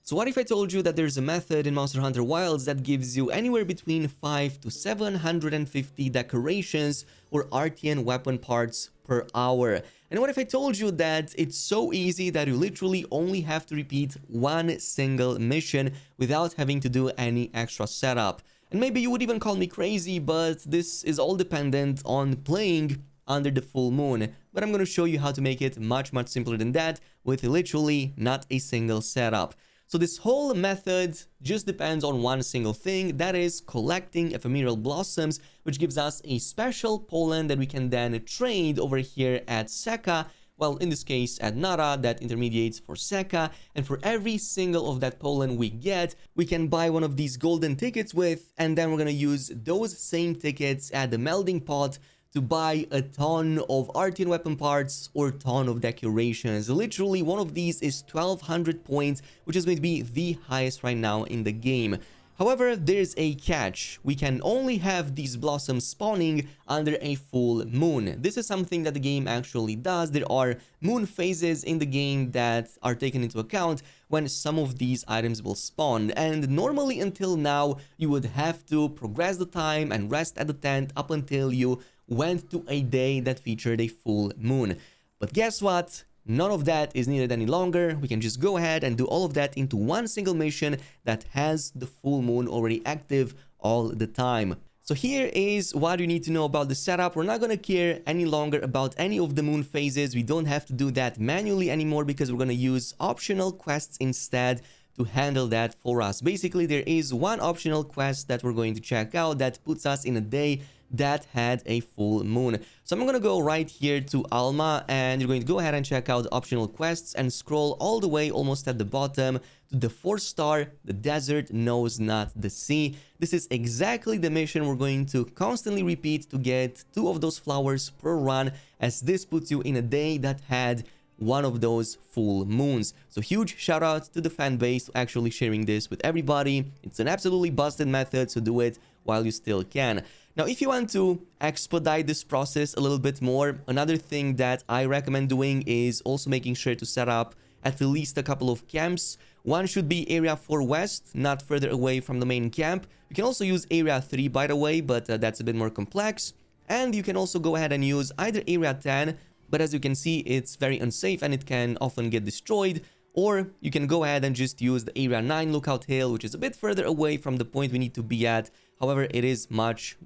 So what if I told you that there's a method in Monster Hunter Wilds that gives you anywhere between 5 to 750 decorations or RTN weapon parts per hour? And what if I told you that it's so easy that you literally only have to repeat one single mission without having to do any extra setup? And maybe you would even call me crazy, but this is all dependent on playing under the full moon. But I'm going to show you how to make it much simpler than that with literally not a single setup. So this whole method just depends on one single thing, that is collecting ephemeral blossoms, which gives us a special pollen that we can then trade over here at Seka. Well, in this case at Nara, that intermediates for Seka, and for every single of that pollen we get, we can buy one of these golden tickets with, and then we're gonna use those same tickets at the melding pot to buy a ton of RTN weapon parts or ton of decorations. Literally, one of these is 1200 points, which is going to be the highest right now in the game. However, there's a catch. We can only have these blossoms spawning under a full moon. This is something that the game actually does. There are moon phases in the game that are taken into account when some of these items will spawn. And normally until now, you would have to progress the time and rest at the tent up until you went to a day that featured a full moon. But guess what? None of that is needed any longer. We can just go ahead and do all of that into one single mission that has the full moon already active all the time. So here is what you need to know about the setup. We're not going to care any longer about any of the moon phases. We don't have to do that manually anymore because we're going to use optional quests instead to handle that for us. Basically, there is one optional quest that we're going to check out that puts us in a day that had a full moon. So I'm going to go right here to Alma, and you're going to go ahead and check out optional quests and scroll all the way almost at the bottom to the 4-star, the desert knows not the sea. This is exactly the mission we're going to constantly repeat to get 2 of those flowers per run, as this puts you in a day that had one of those full moons. So huge shout out to the fan base for actually sharing this with everybody. It's an absolutely busted method, so do it while you still can. Now, if you want to expedite this process a little bit more, another thing that I recommend doing is also making sure to set up at least a couple of camps. One should be Area 4 West, not further away from the main camp. You can also use Area 3, by the way, but that's a bit more complex. And you can also go ahead and use either Area 10, but as you can see, it's very unsafe and it can often get destroyed. Or you can go ahead and just use the Area 9 Lookout Hill, which is a bit further away from the point we need to be at. However, it is much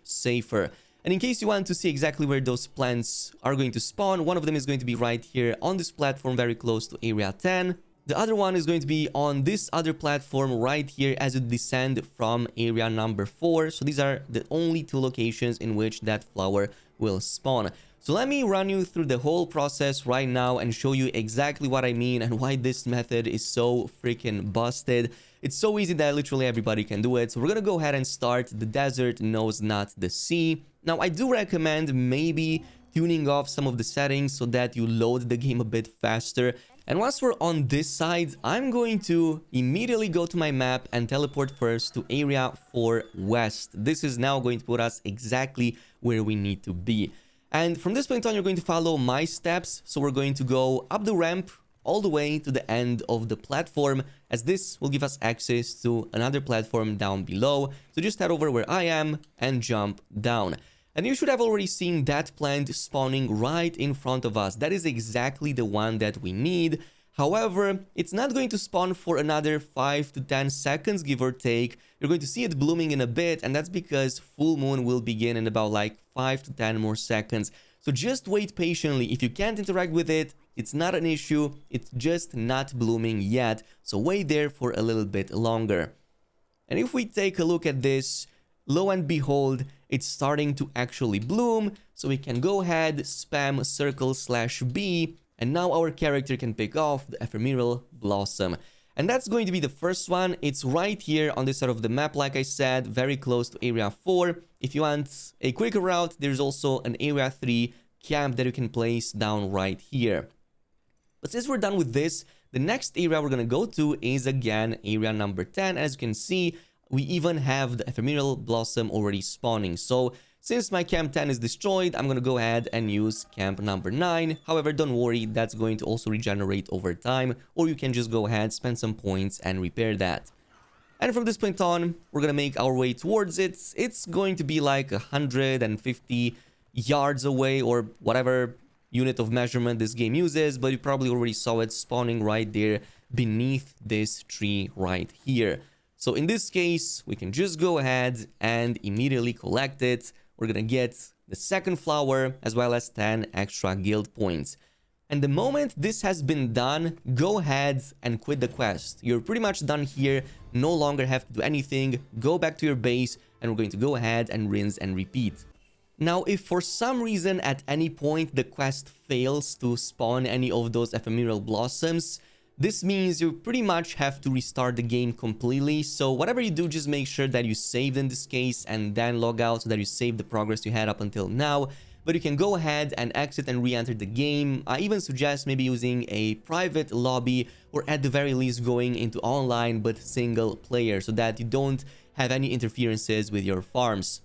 safer. And in case you want to see exactly where those plants are going to spawn, one of them is going to be right here on this platform very close to Area 10. The other one is going to be on this other platform right here as you descend from area number 4. So these are the only 2 locations in which that flower will spawn. So let me run you through the whole process right now and show you exactly what I mean and why this method is so freaking busted. It's so easy that literally everybody can do it. So we're gonna go ahead and start The Desert Knows Not the Sea. Now, I do recommend maybe tuning off some of the settings so that you load the game a bit faster. And once we're on this side, I'm going to immediately go to my map and teleport first to Area 4 West. This is now going to put us exactly where we need to be. And from this point on, you're going to follow my steps. So we're going to go up the ramp all the way to the end of the platform, as this will give us access to another platform down below. So just head over where I am and jump down. And you should have already seen that plant spawning right in front of us. That is exactly the one that we need. However, it's not going to spawn for another 5 to 10 seconds, give or take. You're going to see it blooming in a bit, and that's because full moon will begin in about like 5 to 10 more seconds. So just wait patiently. If you can't interact with it, it's not an issue. It's just not blooming yet. So wait there for a little bit longer. And if we take a look at this, lo and behold, it's starting to actually bloom. So we can go ahead, spam circle/B, and now our character can pick off the ephemeral blossom. And that's going to be the first one. It's right here on this side of the map, like I said, very close to Area 4. If you want a quicker route, there's also an Area 3 camp that you can place down right here. But since we're done with this, the next area we're going to go to is again Area number 10. As you can see, we even have the ephemeral blossom already spawning. So Since my camp 10 is destroyed, I'm gonna go ahead and use camp number 9. However, don't worry, that's going to also regenerate over time, or you can just go ahead, spend some points, and repair that. And from this point on, we're gonna make our way towards it. It's going to be like 150 yards away, or whatever unit of measurement this game uses, but you probably already saw it spawning right there beneath this tree right here. So in this case, we can just go ahead and immediately collect it. We're gonna get the second flower as well as 10 extra guild points. And the moment this has been done, go ahead and quit the quest. You're pretty much done here, no longer have to do anything, go back to your base, and we're going to go ahead and rinse and repeat. Now, if for some reason at any point the quest fails to spawn any of those ephemeral blossoms, this means you pretty much have to restart the game completely. So whatever you do, just make sure that you saved in this case and then log out so that you save the progress you had up until now. But you can go ahead and exit and re-enter the game. I even suggest maybe using a private lobby, or at the very least going into online but single player, so that you don't have any interferences with your farms.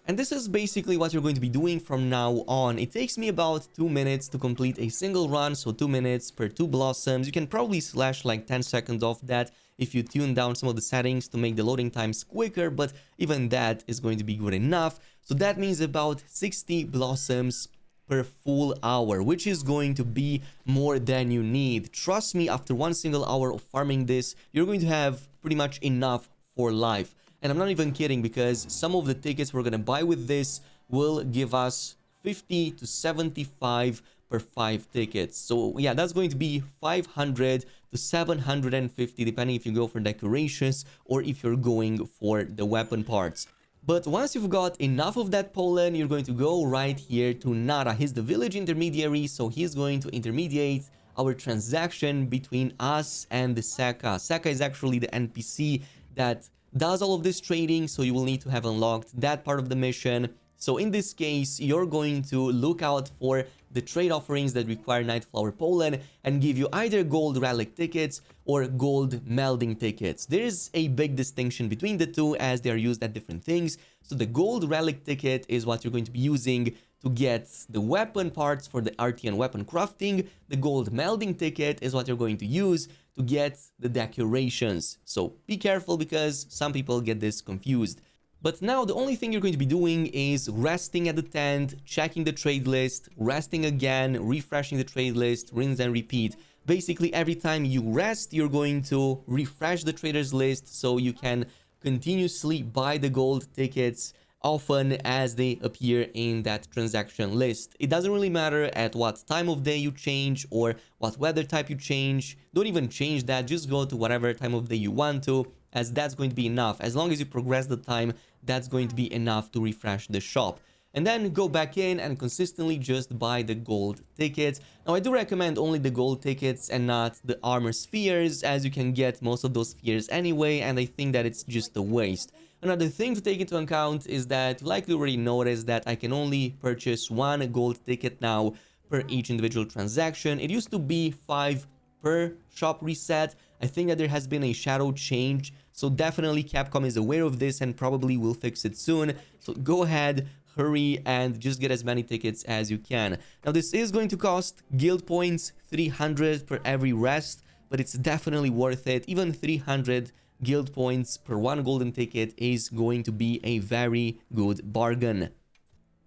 And this is basically what you're going to be doing from now on. It takes me about 2 minutes to complete a single run, so 2 minutes per 2 blossoms. You can probably slash like 10 seconds off that if you tune down some of the settings to make the loading times quicker, but even that is going to be good enough. So that means about 60 blossoms per full hour, which is going to be more than you need. Trust me, after one single hour of farming this, you're going to have pretty much enough for life. And I'm not even kidding, because some of the tickets we're gonna buy with this will give us 50 to 75 per 5 tickets. So yeah, that's going to be 500 to 750, depending if you go for decorations or if you're going for the weapon parts. But once you've got enough of that pollen, you're going to go right here to Nara. He's the village intermediary, so he's going to intermediate our transaction between us and the Seka. Seka is actually the NPC that does all of this trading, so you will need to have unlocked that part of the mission. So in this case, you're going to look out for the trade offerings that require Nightflower pollen and give you either gold relic tickets or gold melding tickets. There is a big distinction between the two, as they are used at different things. So the gold relic ticket is what you're going to be using to get the weapon parts for the RTN weapon crafting. The gold melding ticket is what you're going to use to get the decorations. So be careful, because some people get this confused. But now the only thing you're going to be doing is resting at the tent, checking the trade list, resting again, refreshing the trade list, rinse and repeat. Basically, every time you rest, you're going to refresh the traders list so you can continuously buy the gold tickets often as they appear in that transaction list. It doesn't really matter at what time of day you change or what weather type you change. Don't even change that, just go to whatever time of day you want to, as that's going to be enough. As long as you progress the time, that's going to be enough to refresh the shop. And then go back in and consistently just buy the gold tickets. Now, I do recommend only the gold tickets and not the armor spheres, as you can get most of those spheres anyway, and I think that it's just a waste. Another thing to take into account is that you likely already noticed that I can only purchase 1 gold ticket now per each individual transaction. It used to be 5 per shop reset. I think that there has been a shadow change, so definitely Capcom is aware of this and probably will fix it soon. So go ahead, hurry, and just get as many tickets as you can. Now, this is going to cost guild points, 300 per every rest, but it's definitely worth it. Even 300 guild points per 1 golden ticket is going to be a very good bargain.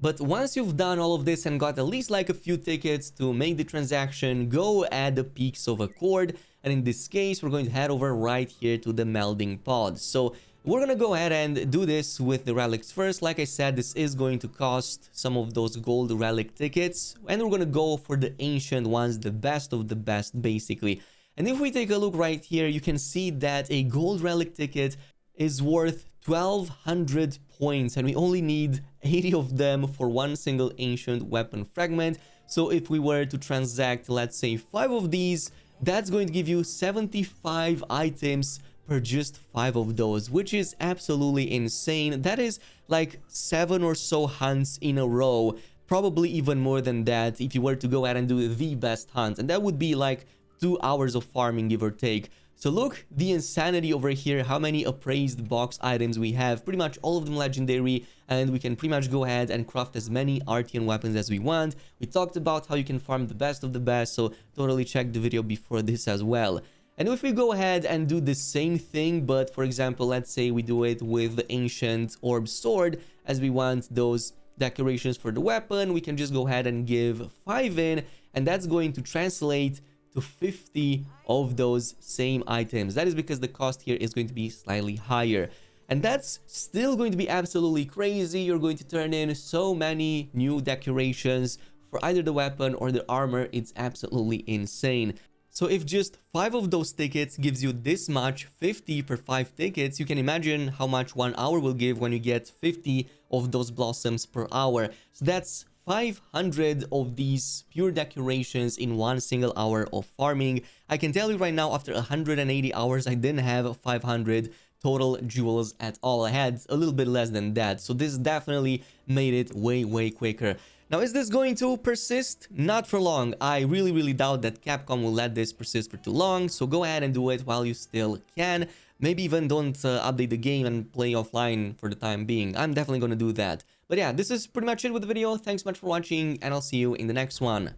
But once you've done all of this and got at least like a few tickets to make the transaction, go add the Peaks of Accord. And in this case, we're going to head over right here to the melding pod. So we're going to go ahead and do this with the relics first. Like I said, this is going to cost some of those gold relic tickets. And we're going to go for the ancient ones, the best of the best, basically. And if we take a look right here, you can see that a gold relic ticket is worth 1200 points, and we only need 80 of them for 1 single ancient weapon fragment. So if we were to transact, let's say 5 of these, that's going to give you 75 items per just 5 of those, which is absolutely insane. That is like 7 or so hunts in a row, probably even more than that if you were to go ahead and do the best hunt, and that would be like 2 hours of farming, give or take. So look, the insanity over here, how many appraised box items we have, pretty much all of them legendary, and we can pretty much go ahead and craft as many RTN weapons as we want. We talked about how you can farm the best of the best, so totally check the video before this as well. And if we go ahead and do the same thing, but for example, let's say we do it with the Ancient Orb Sword, as we want those decorations for the weapon, we can just go ahead and give 5 in, and that's going to translate to 50 of those same items. That is because the cost here is going to be slightly higher. And that's still going to be absolutely crazy. You're going to turn in so many new decorations for either the weapon or the armor. It's absolutely insane. So if just 5 of those tickets gives you this much, 50 per 5 tickets, you can imagine how much 1 hour will give when you get 50 of those blossoms per hour. So that's 500 of these pure decorations in 1 single hour of farming. I can tell you right now, after 180 hours, I didn't have 500 total jewels at all. I had a little bit less than that. So this definitely made it way quicker. Now, is this going to persist? Not for long. I really doubt that Capcom will let this persist for too long. So go ahead and do it while you still can. Maybe even don't update the game and play offline for the time being. I'm definitely going to do that. But yeah, this is pretty much it with the video. Thanks so much for watching, and I'll see you in the next one.